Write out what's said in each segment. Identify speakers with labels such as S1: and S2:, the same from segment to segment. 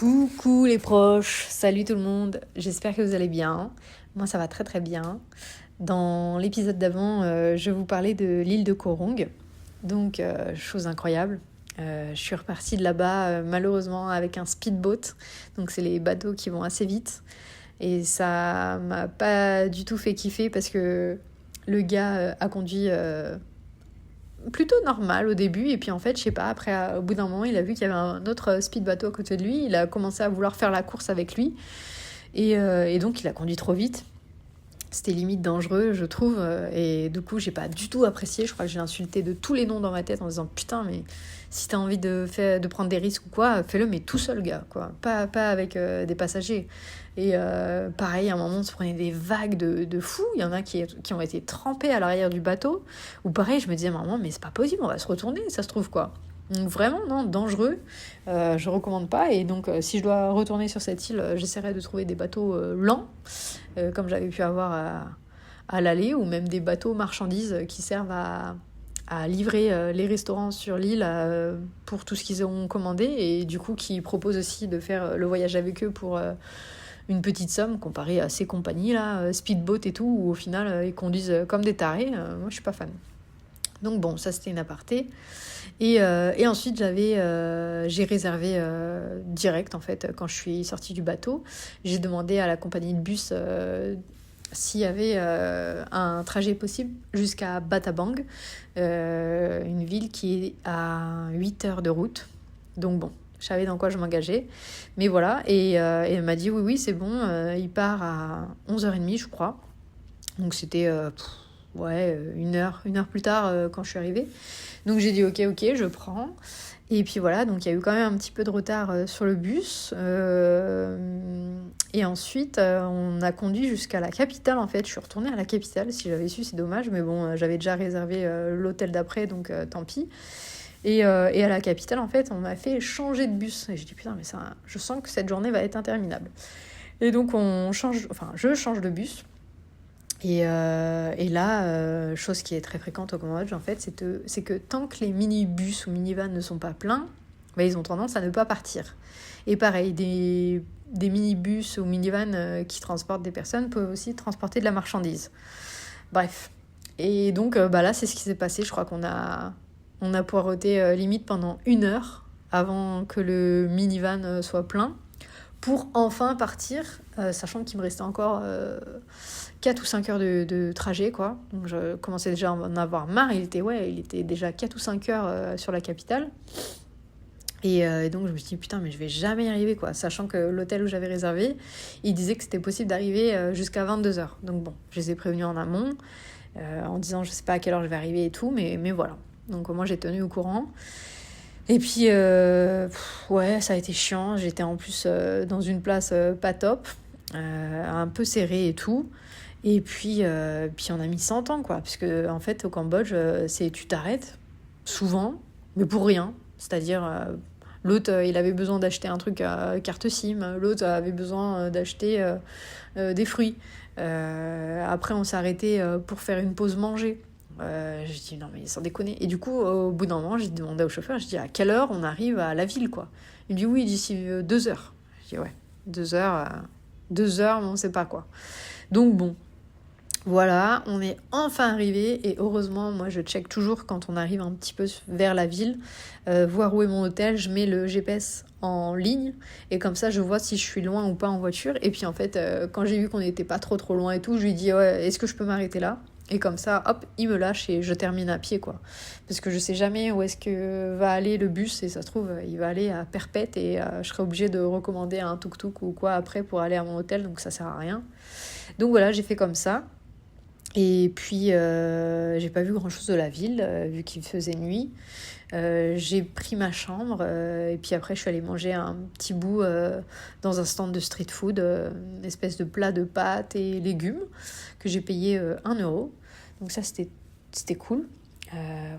S1: Coucou les proches, salut tout le monde, j'espère que vous allez bien. Moi ça va très très bien. Dans l'épisode d'avant, je vous parlais de l'île de Koh Rong. Donc, chose incroyable. Je suis repartie de là-bas malheureusement avec un speedboat. Donc c'est les bateaux qui vont assez vite. Et ça m'a pas du tout fait kiffer parce que le gars a conduit plutôt normal au début, et puis en fait je sais pas, après au bout d'un moment il a vu qu'il y avait un autre speed bateau à côté de lui, il a commencé à vouloir faire la course avec lui, et donc il a conduit trop vite. C'était limite dangereux, je trouve, et du coup j'ai pas du tout apprécié. Je crois que j'ai insulté de tous les noms dans ma tête en disant putain, mais si t'as envie de prendre des risques ou quoi, fais-le, mais tout seul, gars, quoi, pas avec des passagers. Et pareil, à un moment on se prenait des vagues de fous, il y en a qui ont été trempés à l'arrière du bateau, ou pareil je me disais à un moment mais c'est pas possible, on va se retourner, ça se trouve, quoi. Donc vraiment, non, dangereux, je recommande pas. Et donc si je dois retourner sur cette île, j'essaierai de trouver des bateaux lents, comme j'avais pu avoir à l'aller, ou même des bateaux marchandises qui servent à livrer les restaurants sur l'île pour tout ce qu'ils ont commandé, et du coup qui proposent aussi de faire le voyage avec eux pour une petite somme, comparé à ces compagnies là, speedboat et tout, où au final ils conduisent comme des tarés. Moi je suis pas fan. Donc bon, ça c'était une aparté. Et ensuite j'ai réservé direct en fait quand je suis sortie du bateau. J'ai demandé à la compagnie de bus s'il y avait un trajet possible jusqu'à Battambang, une ville qui est à 8 heures de route. Donc bon, je savais dans quoi je m'engageais. Mais voilà, et elle m'a dit oui, c'est bon, il part à 11h30 je crois. Donc c'était une heure plus tard quand je suis arrivée. Donc j'ai dit ok, je prends. Et puis voilà, donc il y a eu quand même un petit peu de retard sur le bus. Et ensuite, on a conduit jusqu'à la capitale en fait. Je suis retournée à la capitale, si j'avais su, c'est dommage. Mais bon, j'avais déjà réservé l'hôtel d'après, donc tant pis. Et à la capitale, en fait, on m'a fait changer de bus. Et j'ai dit putain, mais ça, je sens que cette journée va être interminable. Et donc je change de bus. Et là, chose qui est très fréquente au Cambodge, en fait, c'est que tant que les minibus ou minivans ne sont pas pleins, bah, ils ont tendance à ne pas partir. Et pareil, des minibus ou minivans qui transportent des personnes peuvent aussi transporter de la marchandise. Bref. Et donc, là, c'est ce qui s'est passé. Je crois qu'on a poireauté limite pendant 1 heure avant que le minivan soit plein, pour enfin partir, sachant qu'il me restait encore 4 ou 5 heures de trajet, quoi. Donc je commençais déjà à en avoir marre. Il était déjà 4 ou 5 heures sur la capitale. Et donc je me suis dit putain, mais je vais jamais y arriver, quoi. Sachant que l'hôtel où j'avais réservé, il disait que c'était possible d'arriver jusqu'à 22h. Donc bon, je les ai prévenus en amont, en disant je sais pas à quelle heure je vais arriver et tout, mais voilà. Donc moi j'ai tenu au courant. Et puis, ça a été chiant. J'étais en plus dans une place pas top, un peu serrée et tout. Et puis on a mis 100 ans, quoi. Parce que, en fait, au Cambodge, tu t'arrêtes, souvent, mais pour rien. C'est-à-dire, l'autre, il avait besoin d'acheter un truc à carte SIM. L'autre avait besoin d'acheter des fruits. Après, on s'est arrêté pour faire une pause manger. J'ai dit non mais sans déconner. Et du coup au bout d'un moment j'ai demandé au chauffeur, j'ai dit à quelle heure on arrive à la ville, quoi. Il me dit oui, d'ici 2 heures. J'ai dit ouais, 2 heures, 2 heures mais on sait pas, quoi. Donc bon, voilà, on est enfin arrivé. Et heureusement, moi je check toujours quand on arrive un petit peu vers la ville, voir où est mon hôtel. Je mets le GPS en ligne et comme ça je vois si je suis loin ou pas en voiture. Et puis en fait quand j'ai vu qu'on n'était pas trop loin et tout, je lui dis ouais, est-ce que je peux m'arrêter là? Et comme ça, hop, il me lâche et je termine à pied, quoi. Parce que je sais jamais où est-ce que va aller le bus, et ça se trouve, il va aller à Perpète, et je serai obligée de recommander un tuk-tuk ou quoi après pour aller à mon hôtel, donc ça sert à rien. Donc voilà, j'ai fait comme ça. Et puis, j'ai pas vu grand-chose de la ville, vu qu'il faisait nuit. J'ai pris ma chambre, et puis après je suis allée manger un petit bout dans un stand de street food, une espèce de plat de pâtes et légumes que j'ai payé 1€. Donc ça c'était cool.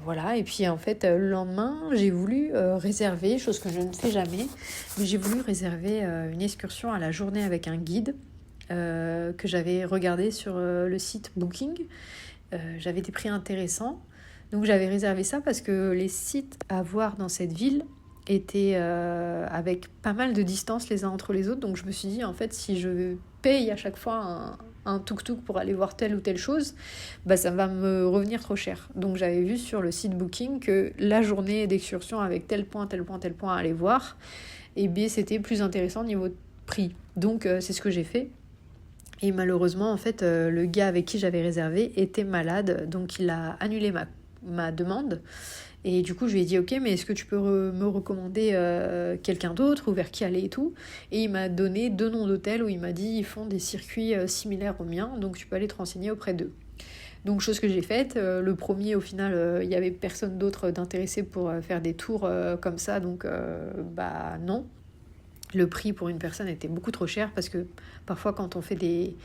S1: Voilà, et puis en fait le lendemain j'ai voulu réserver, chose que je ne fais jamais, mais j'ai voulu réserver une excursion à la journée avec un guide que j'avais regardé sur le site Booking. J'avais des prix intéressants. Donc j'avais réservé ça parce que les sites à voir dans cette ville étaient avec pas mal de distance les uns entre les autres. Donc je me suis dit, en fait, si je paye à chaque fois un tuk-tuk pour aller voir telle ou telle chose, bah ça va me revenir trop cher. Donc j'avais vu sur le site Booking que la journée d'excursion avec tel point, tel point, tel point à aller voir, et bien c'était plus intéressant niveau prix. Donc c'est ce que j'ai fait. Et malheureusement, en fait, le gars avec qui j'avais réservé était malade, donc il a annulé ma demande. Et du coup, je lui ai dit, ok, mais est-ce que tu peux me recommander quelqu'un d'autre ou vers qui aller et tout. Et il m'a donné 2 noms d'hôtels où il m'a dit, ils font des circuits similaires aux miens, donc tu peux aller te renseigner auprès d'eux. Donc, chose que j'ai faite. Le premier, au final, il n'y avait personne d'autre d'intéressé pour faire des tours comme ça, donc bah non. Le prix pour une personne était beaucoup trop cher parce que parfois, quand on fait des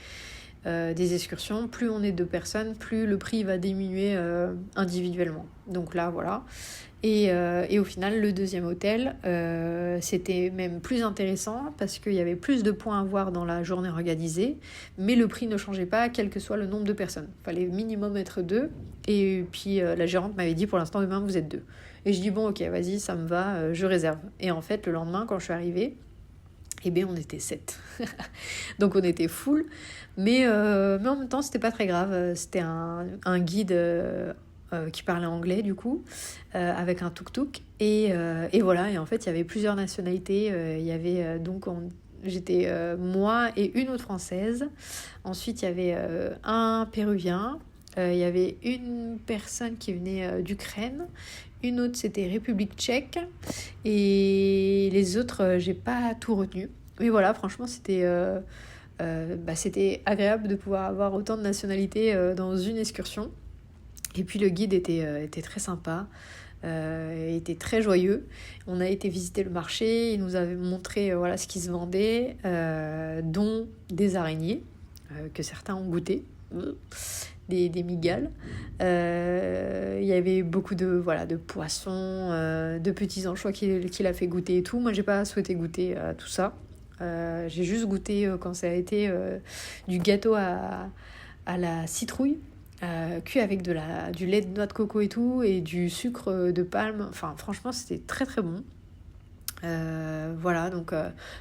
S1: excursions, plus on est 2 personnes, plus le prix va diminuer individuellement. Donc là, voilà. Et au final, le deuxième hôtel, c'était même plus intéressant parce qu'il y avait plus de points à voir dans la journée organisée, mais le prix ne changeait pas, quel que soit le nombre de personnes. Il fallait minimum être 2. Et puis la gérante m'avait dit, pour l'instant, demain, vous êtes 2. Et je dis, bon, ok, vas-y, ça me va, je réserve. Et en fait, le lendemain, quand je suis arrivée, eh bien, on était 7. Donc, on était full. Mais en même temps, c'était pas très grave. C'était un guide qui parlait anglais, du coup, avec un tuk-tuk. Et voilà. Et en fait, il y avait plusieurs nationalités. Il y avait j'étais moi et une autre Française. Ensuite, il y avait un Péruvien. Il y avait une personne qui venait d'Ukraine. Une autre, c'était République tchèque. Et les autres, j'ai pas tout retenu. Mais voilà, franchement, c'était agréable de pouvoir avoir autant de nationalités dans une excursion. Et puis le guide était très sympa, était très joyeux. On a été visiter le marché, il nous avait montré voilà, ce qui se vendait, dont des araignées, que certains ont goûté. Des migales. Il y avait beaucoup de poissons, de petits anchois qu'il a fait goûter et tout. Moi, j'ai pas souhaité goûter tout ça. J'ai juste goûté quand ça a été du gâteau à la citrouille, cuit avec du lait de noix de coco et tout, et du sucre de palme. Enfin, franchement, c'était très très bon. Voilà, donc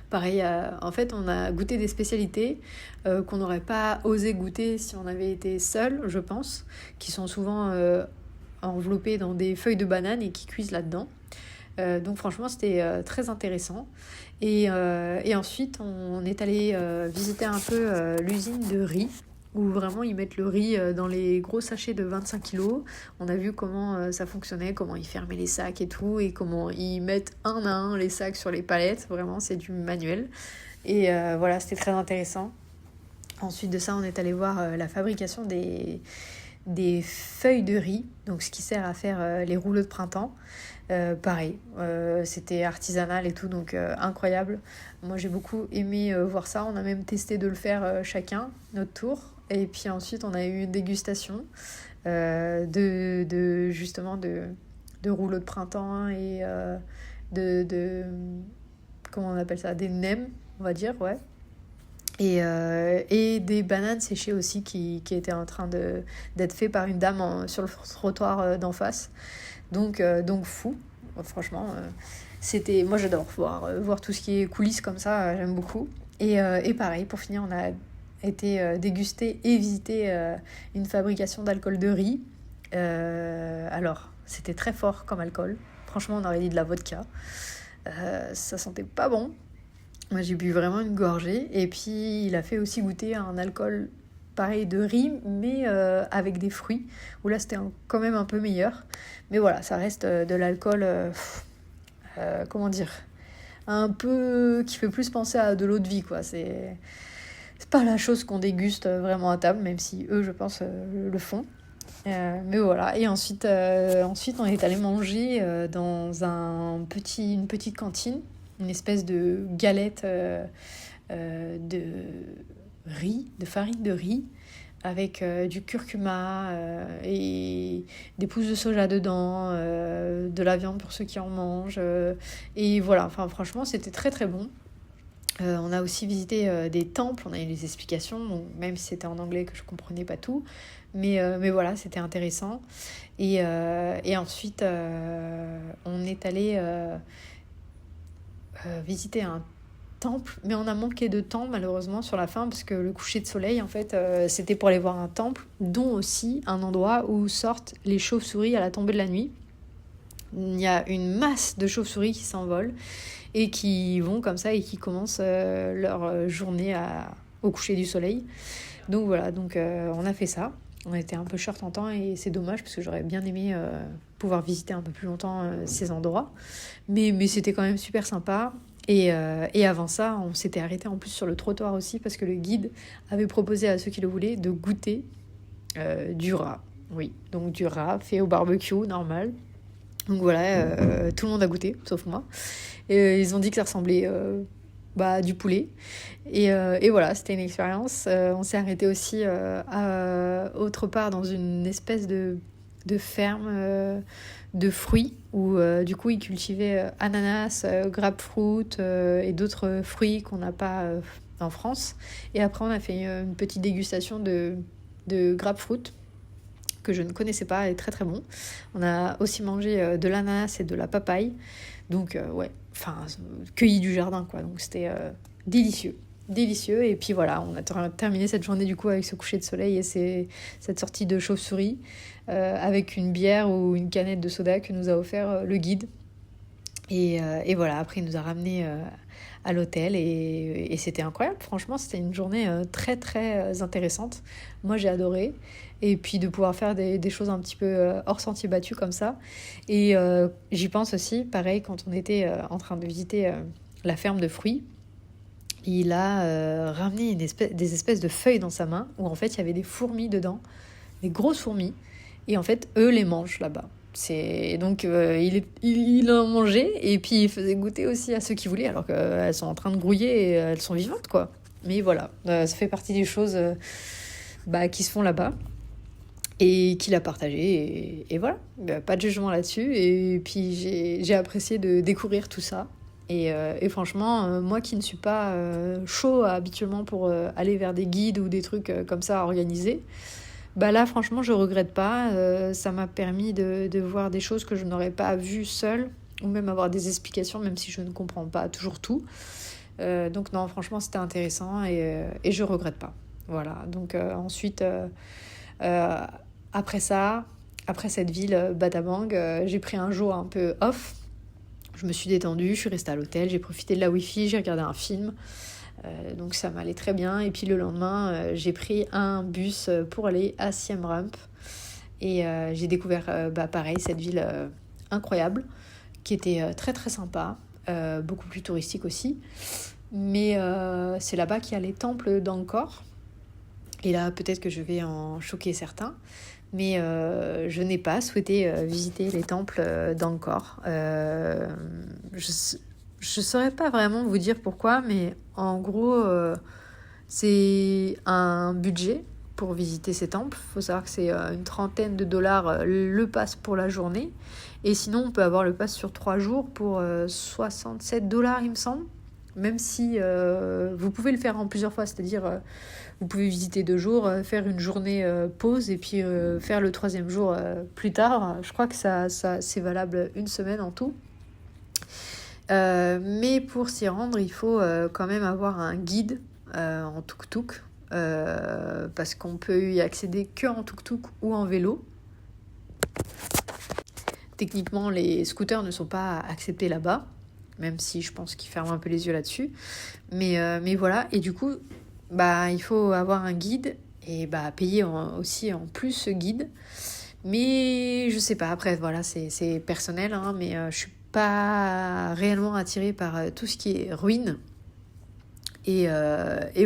S1: pareil, en fait on a goûté des spécialités qu'on n'aurait pas osé goûter si on avait été seul, je pense, qui sont souvent enveloppées dans des feuilles de banane et qui cuisent là-dedans. Donc franchement c'était très intéressant. Et ensuite on est allé visiter un peu l'usine de riz, où vraiment ils mettent le riz dans les gros sachets de 25 kilos. On a vu comment ça fonctionnait, comment ils fermaient les sacs et tout, et comment ils mettent un à un les sacs sur les palettes. Vraiment, c'est du manuel. Et voilà, c'était très intéressant. Ensuite de ça, on est allé voir la fabrication des feuilles de riz, donc ce qui sert à faire les rouleaux de printemps. Pareil, c'était artisanal et tout, donc incroyable. Moi j'ai beaucoup aimé voir ça. On a même testé de le faire chacun, notre tour. Et puis ensuite on a eu une dégustation justement de rouleaux de printemps et comment on appelle ça, des nems, on va dire, ouais. Et des bananes séchées aussi qui étaient en train d'être fait par une dame sur le trottoir d'en face. Donc fou, franchement. Moi j'adore voir tout ce qui est coulisses comme ça, j'aime beaucoup. Et pareil, pour finir, on a été déguster et visiter une fabrication d'alcool de riz. Alors, c'était très fort comme alcool. Franchement, on aurait dit de la vodka. Ça sentait pas bon. Moi, j'ai bu vraiment une gorgée. Et puis, il a fait aussi goûter un alcool pareil de riz, mais avec des fruits, où là, c'était quand même un peu meilleur. Mais voilà, ça reste de l'alcool, comment dire, un peu qui fait plus penser à de l'eau de vie, quoi. C'est pas la chose qu'on déguste vraiment à table, même si eux, je pense, le font. Mais voilà, et ensuite on est allé manger dans une petite cantine, une espèce de galette de riz, de farine de riz, avec du curcuma et des pousses de soja dedans, de la viande pour ceux qui en mangent. Et voilà, enfin franchement, c'était très très bon. On a aussi visité des temples, on a eu des explications, donc même si c'était en anglais que je comprenais pas tout, mais voilà, c'était intéressant. Et ensuite, on est allé visiter un temple, mais on a manqué de temps malheureusement sur la fin parce que le coucher de soleil en fait c'était pour aller voir un temple, dont aussi un endroit où sortent les chauves-souris à la tombée de la nuit. Il y a une masse de chauves-souris qui s'envolent et qui vont comme ça et qui commencent leur journée au coucher du soleil. Donc voilà, on a fait ça. On était un peu short en temps et c'est dommage parce que j'aurais bien aimé pouvoir visiter un peu plus longtemps ces endroits. Mais c'était quand même super sympa. Et avant ça, on s'était arrêté en plus sur le trottoir aussi parce que le guide avait proposé à ceux qui le voulaient de goûter du rat. Oui, donc du rat fait au barbecue, normal. Donc voilà, tout le monde a goûté, sauf moi. Et ils ont dit que ça ressemblait du poulet. Et voilà, c'était une expérience. On s'est arrêté aussi autre part dans une espèce de ferme de fruits où du coup ils cultivaient ananas, grapefruit et d'autres fruits qu'on n'a pas en France. Et après on a fait une petite dégustation de grapefruit que je ne connaissais pas, est très très bon. On a aussi mangé de l'ananas et de la papaye. Donc cueilli du jardin quoi. Donc c'était délicieux. Et puis voilà, on a terminé cette journée du coup avec ce coucher de soleil et cette sortie de chauve-souris avec une bière ou une canette de soda que nous a offert le guide. Et voilà, après il nous a ramenés à l'hôtel et c'était incroyable. Franchement, c'était une journée très très intéressante. Moi j'ai adoré. Et puis de pouvoir faire des choses un petit peu hors sentier battu comme ça. Et j'y pense aussi, pareil, quand on était en train de visiter la ferme de fruits, il a ramené des espèces de feuilles dans sa main où en fait il y avait des fourmis dedans, des grosses fourmis. Et en fait, eux les mangent là-bas. Donc il en mangeait et puis il faisait goûter aussi à ceux qui voulaient alors qu'elles sont en train de grouiller et elles sont vivantes quoi. Mais voilà, ça fait partie des choses qui se font là-bas et qu'il a partagé et voilà, pas de jugement là-dessus. Et puis j'ai apprécié de découvrir tout ça. Et franchement, moi qui ne suis pas chaud habituellement pour aller vers des guides ou des trucs comme ça organisés, là franchement je regrette pas. Ça m'a permis de voir des choses que je n'aurais pas vues seule ou même avoir des explications même si je ne comprends pas toujours tout. Donc non, franchement c'était intéressant et je regrette pas. Voilà, donc ensuite après cette ville Battambang, j'ai pris un jour un peu off. Je me suis détendue, je suis restée à l'hôtel, j'ai profité de la Wi-Fi, j'ai regardé un film. Donc ça m'allait très bien. Et puis le lendemain, j'ai pris un bus pour aller à Siem Reap. Et j'ai découvert, pareil, cette ville incroyable, qui était très très sympa, beaucoup plus touristique aussi. Mais c'est là-bas qu'il y a les temples d'Angkor. Et là, peut-être que je vais en choquer certains. Mais je n'ai pas souhaité visiter les temples d'Angkor. Je ne saurais pas vraiment vous dire pourquoi, mais en gros, c'est un budget pour visiter ces temples. Il faut savoir que c'est une $30 le pass pour la journée. Et sinon, on peut avoir le pass sur 3 jours pour $67, il me semble. Même si vous pouvez le faire en plusieurs fois, c'est-à-dire vous pouvez visiter 2 jours, faire une journée pause et puis faire le 3e jour plus tard. Je crois que ça c'est valable 1 semaine en tout. Mais pour s'y rendre, il faut quand même avoir un guide en tuk-tuk parce qu'on peut y accéder que en tuk-tuk ou en vélo. Techniquement, les scooters ne sont pas acceptés là-bas, même si je pense qu'ils ferment un peu les yeux là-dessus. Mais voilà, et du coup, il faut avoir un guide et payer aussi en plus ce guide. Mais je sais pas, après, voilà, c'est personnel, hein, mais je suis pas réellement attirée par tout ce qui est ruine. Et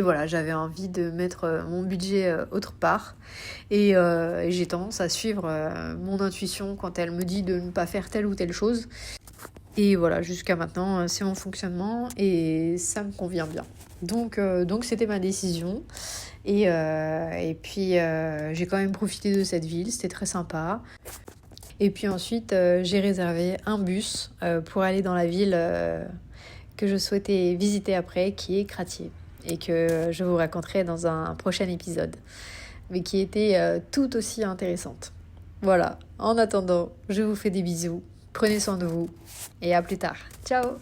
S1: voilà, j'avais envie de mettre mon budget autre part. Et j'ai tendance à suivre mon intuition quand elle me dit de ne pas faire telle ou telle chose. Et voilà, jusqu'à maintenant, c'est mon fonctionnement et ça me convient bien. Donc c'était ma décision. Et puis, j'ai quand même profité de cette ville, c'était très sympa. Et puis ensuite, j'ai réservé un bus pour aller dans la ville que je souhaitais visiter après, qui est Kratie, et que je vous raconterai dans un prochain épisode, mais qui était tout aussi intéressante. Voilà, en attendant, je vous fais des bisous, prenez soin de vous, et à plus tard. Ciao!